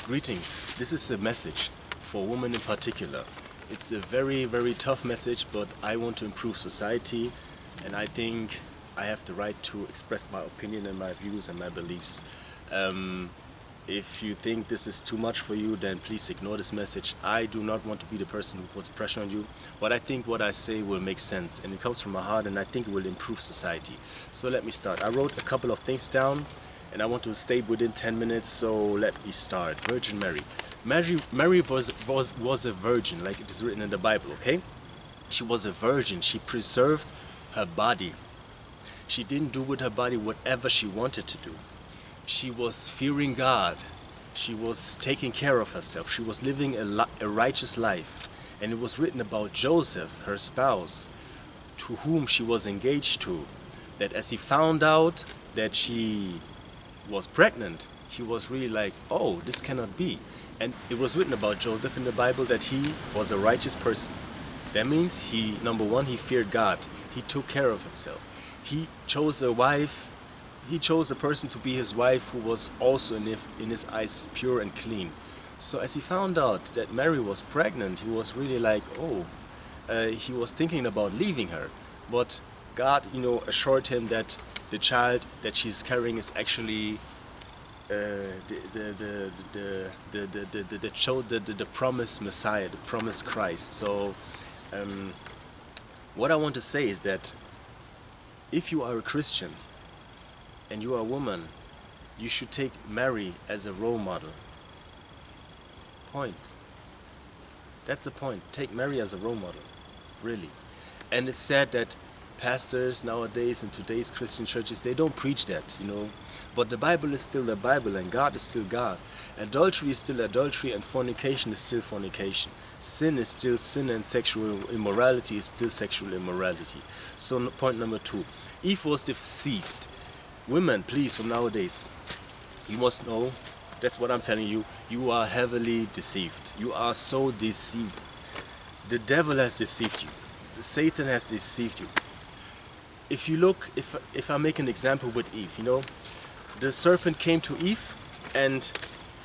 Greetings. This is a message for women in particular. It's a very, very tough message, but I want to improve society, and I think I have the right to express my opinion and my views and my beliefs. If you think this is too much for you, then please ignore this message. I do not want to be the person who puts pressure on you, but I think what I say will make sense, and it comes from my heart, and I think it will improve society. So let me start. I wrote a couple of things down, and I want to stay within 10 minutes, so let me start. Virgin Mary. Mary was a virgin, like it is written in the Bible, okay? She was a virgin. She preserved her body. She didn't do with her body whatever she wanted to do. She was fearing God. She was taking care of herself. She was living a righteous life. And it was written about Joseph, her spouse, to whom she was engaged to, that as he found out that she was pregnant, he was really like, oh, this cannot be. And it was written about Joseph in the Bible that he was a righteous person. That means he, number one, he feared God. He took care of himself. He chose a wife. He chose a person to be his wife who was also in his eyes pure and clean. So as he found out that Mary was pregnant, he was really like, oh, he was thinking about leaving her. But God, assured him that the child that she's carrying is actually the promised Messiah, the promised Christ. So what I want to say is that if you are a Christian and you are a woman, you should take Mary as a role model. Point. That's the point. Take Mary as a role model, really. And it's sad that pastors nowadays in today's Christian churches, they don't preach that, But the Bible is still the Bible, and God is still God. Adultery is still adultery, and fornication is still fornication. Sin is still sin, and sexual immorality is still sexual immorality. So point number 2, Eve was deceived. Women, please, from nowadays, you must know, that's what I'm telling you, you are heavily deceived. You are so deceived. The devil has deceived you. Satan has deceived you. If you look, if I make an example with Eve, the serpent came to Eve and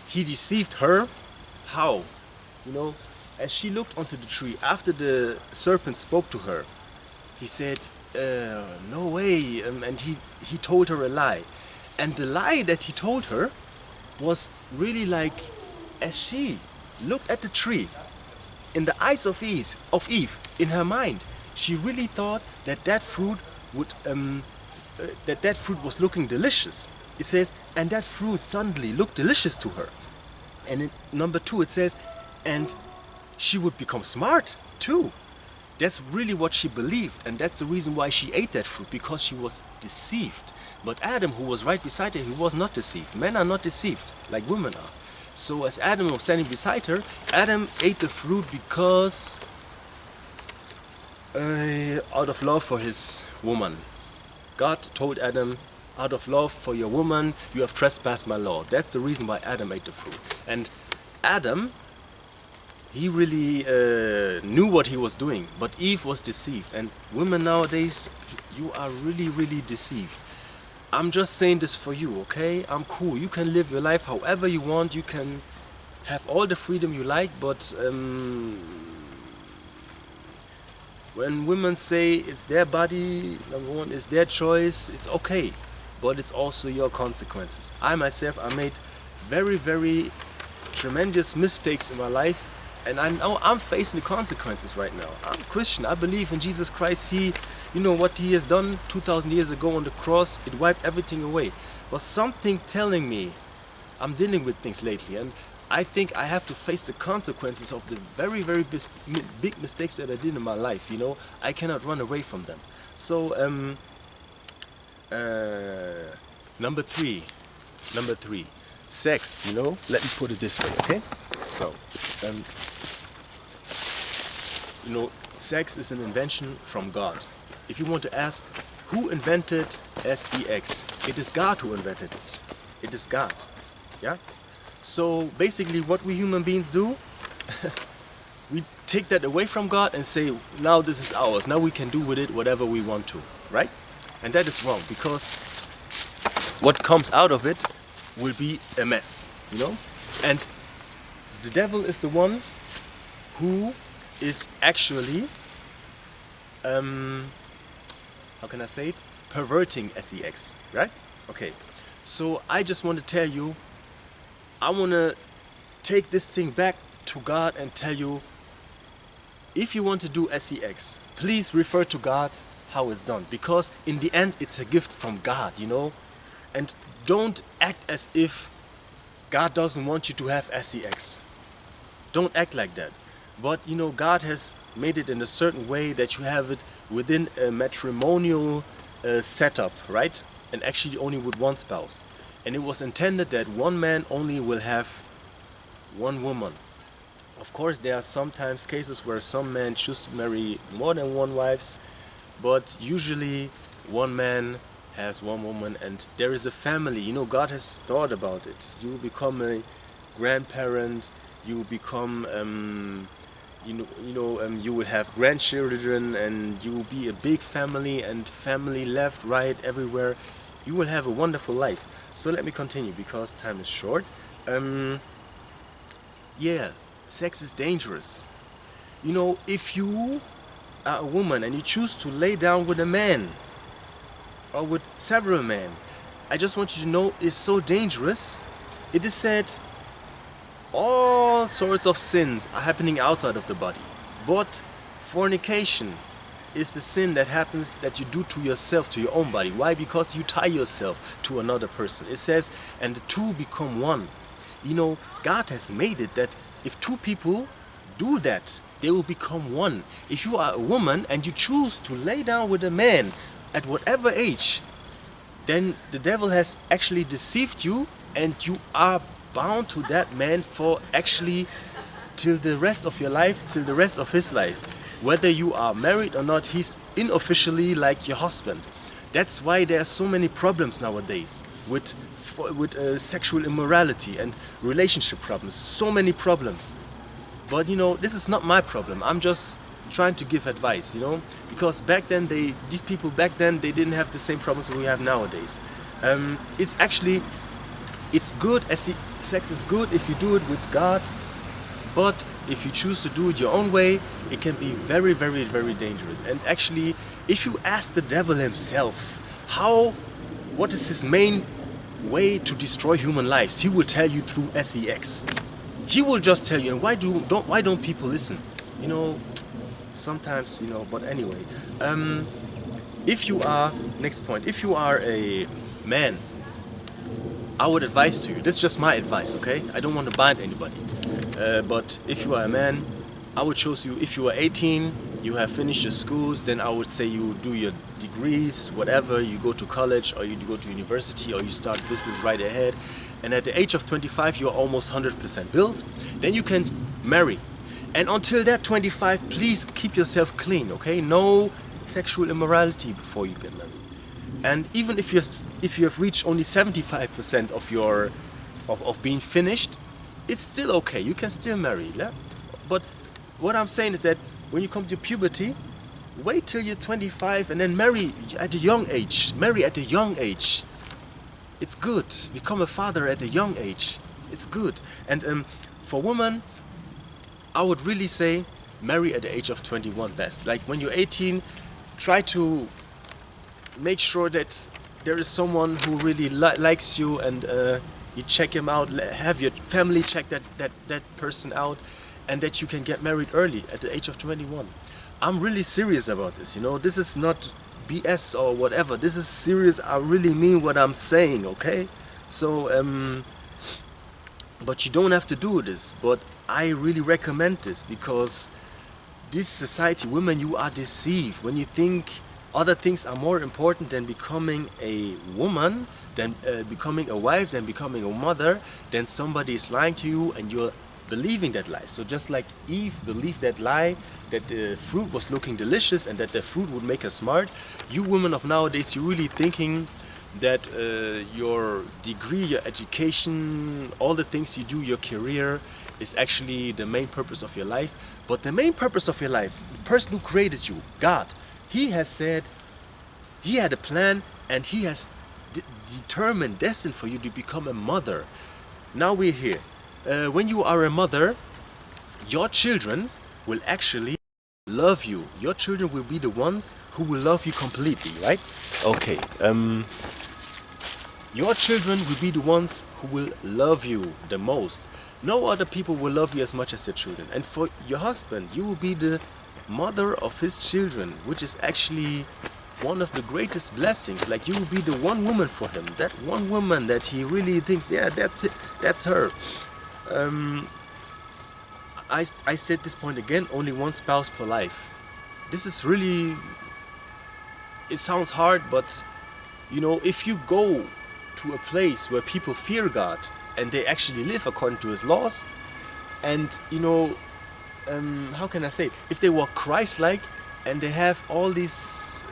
he deceived her. How? As she looked onto the tree, after the serpent spoke to her, he said, no way, and he told her a lie. And the lie that he told her was really like, as she looked at the tree, in the eyes of Eve, in her mind, she really thought that fruit would that fruit was looking delicious. It says, and that fruit suddenly looked delicious to her. And in number 2 it says, and she would become smart too. That's really what she believed, and that's the reason why she ate that fruit, because she was deceived. But Adam, who was right beside her, he was not deceived. Men are not deceived like women are. So as Adam was standing beside her, Adam ate the fruit because out of love for his woman. God told Adam, out of love for your woman, you have trespassed my law. That's the reason why Adam ate the fruit. And Adam, he really knew what he was doing, but Eve was deceived. And women nowadays, you are really, really deceived. I'm just saying this for you, okay? I'm cool. You can live your life however you want. You can have all the freedom you like, but when women say it's their body, number one, it's their choice, it's okay. But it's also your consequences. I myself, I made very, very tremendous mistakes in my life, and I know I'm facing the consequences right now. I'm Christian. I believe in Jesus Christ. What he has done 2,000 years ago on the cross, it wiped everything away. But something telling me I'm dealing with things lately, and I think I have to face the consequences of the very, very big mistakes that I did in my life. I cannot run away from them. So number three, sex. Let me put it this way, okay? So sex is an invention from God. If you want to ask who invented sex, it is God who invented it. It is God. Yeah? So basically what we human beings do, we take that away from God and say, now this is ours. Now we can do with it whatever we want to, right? And that is wrong, because what comes out of it will be a mess, And the devil is the one who is actually, how can I say it? Perverting sex, right? Okay. So I just want to tell you, I want to take this thing back to God and tell you, if you want to do sex, please refer to God how it's done, because in the end it's a gift from God, you know. And don't act as if God doesn't want you to have sex. Don't act like that. But you know, God has made it in a certain way that you have it within a matrimonial setup, right? And actually only with one spouse. And it was intended that one man only will have one woman. Of course, there are sometimes cases where some men choose to marry more than one wives, but usually one man has one woman, and there is a family. You know, God has thought about it. You become a grandparent. You become, you will have grandchildren, and you will be a big family, and family left, right, everywhere. You will have a wonderful life. So let me continue because time is short. Yeah, sex is dangerous. You know, if you are a woman and you choose to lay down with a man or with several men, I just want you to know it's so dangerous. It is said all sorts of sins are happening outside of the body, but fornication is the sin that happens that you do to yourself, to your own body. Why? Because you tie yourself to another person. It says, and the two become one. You know, God has made it that if two people do that, they will become one. If you are a woman and you choose to lay down with a man at whatever age, then the devil has actually deceived you, and you are bound to that man for actually till the rest of your life, till the rest of his life. Whether you are married or not, he's unofficially like your husband. That's why there are so many problems nowadays with sexual immorality and relationship problems. So many problems. But you know, this is not my problem. I'm just trying to give advice, you know, because back then these people back then, they didn't have the same problems we have nowadays. It's good. Sex is good if you do it with God, but if you choose to do it your own way, it can be very, very, very dangerous. And actually, if you ask the devil himself, what is his main way to destroy human lives, he will tell you through sex. He will just tell you. And why don't people listen? You know, sometimes, you know. But anyway, if you are a man, I would advise to you. This is just my advice, okay? I don't want to bind anybody. But if you are a man, I would choose you. If you are 18, you have finished your schools, then I would say you do your degrees, whatever. You go to college, or you go to university, or you start business right ahead. And at the age of 25, you are almost 100% built. Then you can marry. And until that 25, please keep yourself clean, okay? No sexual immorality before you get married. And even if you have reached only 75% of being finished, it's still okay. You can still marry, yeah? But what I'm saying is that when you come to puberty, wait till you're 25 and then marry at a young age. Marry at a young age. It's good. Become a father at a young age. It's good. And for women, I would really say marry at the age of 21 best. Like when you're 18, try to make sure that there is someone who really likes you, and you check him out, have your family check that person out, and that you can get married early at the age of 21. I'm really serious about this, you know. This is not BS or whatever. This is serious. I really mean what I'm saying, okay? So, but you don't have to do this. But I really recommend this, because this society, women, you are deceived when you think other things are more important than becoming a woman, than becoming a wife, than becoming a mother. Then somebody is lying to you, and you're believing that lie. So just like Eve believed that lie, that the fruit was looking delicious and that the fruit would make her smart, you women of nowadays, you're really thinking that your degree, your education, all the things you do, your career, is actually the main purpose of your life. But the main purpose of your life, the person who created you, God, He has said, He had a plan, and He has determined, destined for you to become a mother. Now we're here. when you are a mother, your children will actually love you. Your children will be the ones who will love you completely, right? Okay. Your children will be the ones who will love you the most. No other people will love you as much as your children. And for your husband, you will be the mother of his children, which is actually one of the greatest blessings. Like, you will be the one woman for him, that one woman that he really thinks, yeah, that's it, that's her. I said this point again, only one spouse per life. This is really, it sounds hard, but if you go to a place where people fear God and they actually live according to his laws, and how can I say, if they walk Christ-like and they have all this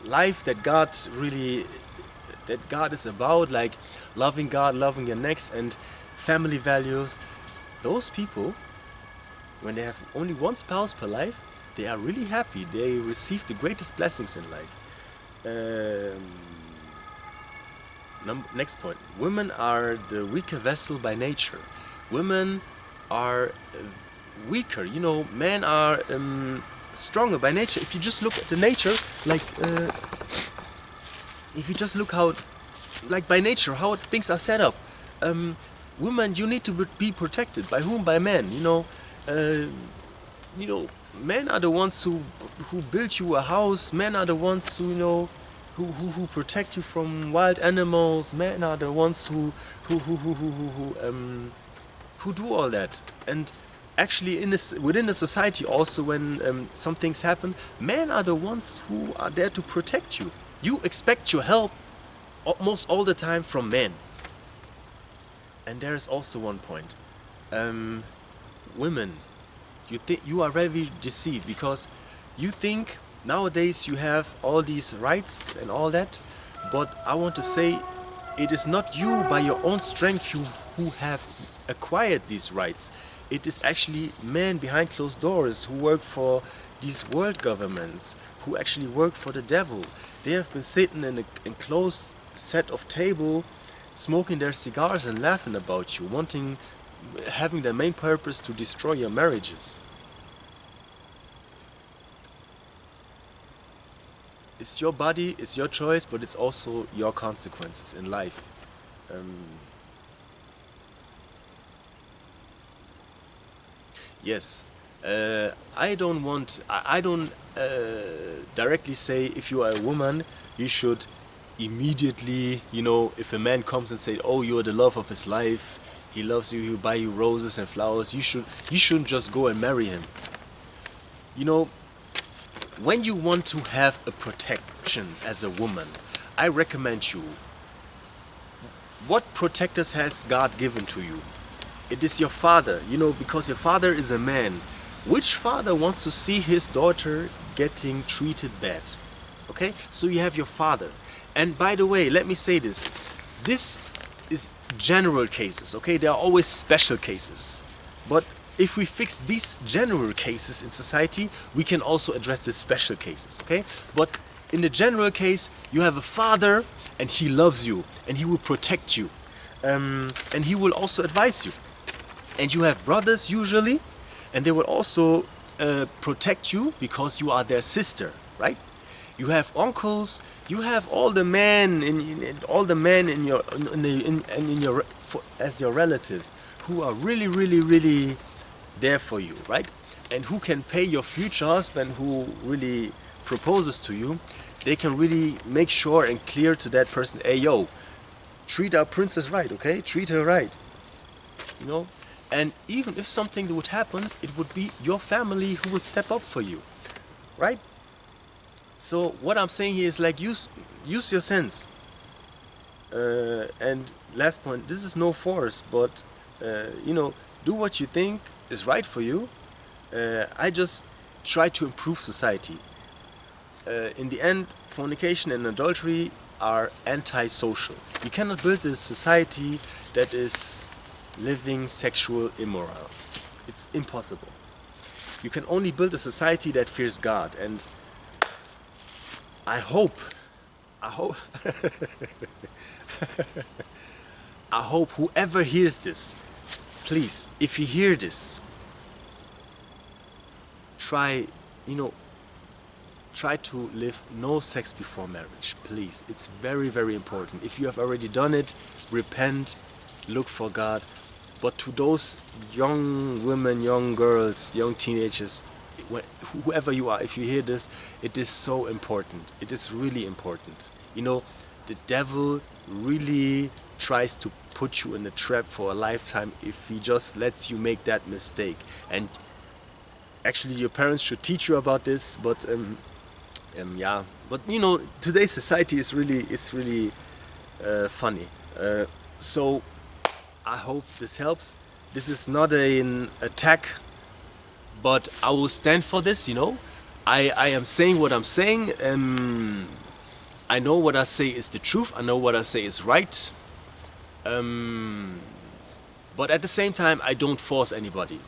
life that God is about, like loving God, loving your next, and family values, those people, when they have only one spouse per life, they are really happy. They receive the greatest blessings in life. Next point. Women are the weaker vessel by nature. Women are weaker. Men are stronger by nature. If you just look at the nature, like if you just look how, like by nature, how things are set up. Women, you need to be protected. By whom? By men. Men are the ones who build you a house. Men are the ones who protect you from wild animals. Men are the ones who do all that. And actually, within the society, also when some things happen, men are the ones who are there to protect you. You expect your help almost all the time from men. And there is also one point. Women, you are very deceived, because you think nowadays you have all these rights and all that, but I want to say, it is not you by your own strength who have acquired these rights. It is actually men behind closed doors who work for these world governments, who actually work for the devil. They have been sitting in a enclosed set of table, smoking their cigars and laughing about you, having their main purpose to destroy your marriages. It's your body, it's your choice, but it's also your consequences in life. Yes, I don't directly say, if you are a woman, you should immediately, if a man comes and say, oh, you're the love of his life, he loves you, he'll buy you roses and flowers, you shouldn't just go and marry him. When you want to have a protection as a woman, I recommend you, what protectors has God given to you? It is your father, because your father is a man. Which father wants to see his daughter getting treated bad? Okay, so you have your father. And by the way, let me say this. This is general cases, okay? There are always special cases. But if we fix these general cases in society, we can also address the special cases, okay? But in the general case, you have a father and he loves you and he will protect you. And he will also advise you. And you have brothers usually, and they will also protect you because you are their sister, right? You have uncles. You have all the men as your relatives who are really, really, really there for you, right? And who can pay your future husband who really proposes to you. They can really make sure and clear to that person, hey, yo, treat our princess right, okay? Treat her right, And even if something would happen, it would be your family who will step up for you, right? So what I'm saying here is, like, use your sense. And last point, this is no force, but do what you think is right for you. I just try to improve society. In the end, fornication and adultery are anti-social. You cannot build a society that is living sexual immoral. It's impossible. You can only build a society that fears God, and I hope I hope whoever hears this, please, if you hear this, try, you know, try to live no sex before marriage, please. It's very, very important. If you have already done it, repent, look for God. But to those young women, young girls, young teenagers, whoever you are, if you hear this, it is so important. It is really important. You know, the devil really tries to put you in a trap for a lifetime if he just lets you make that mistake. And actually, your parents should teach you about this, but yeah, but you know, today's society is really funny. So I hope this helps. This is not an attack, but I will stand for this. You know, I am saying what I'm saying. I know what I say is the truth. I know what I say is right. But at the same time, I don't force anybody.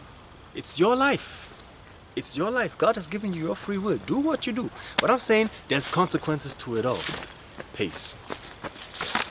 It's your life. It's your life. God has given you your free will. Do what you do. But I'm saying there's consequences to it all. Peace.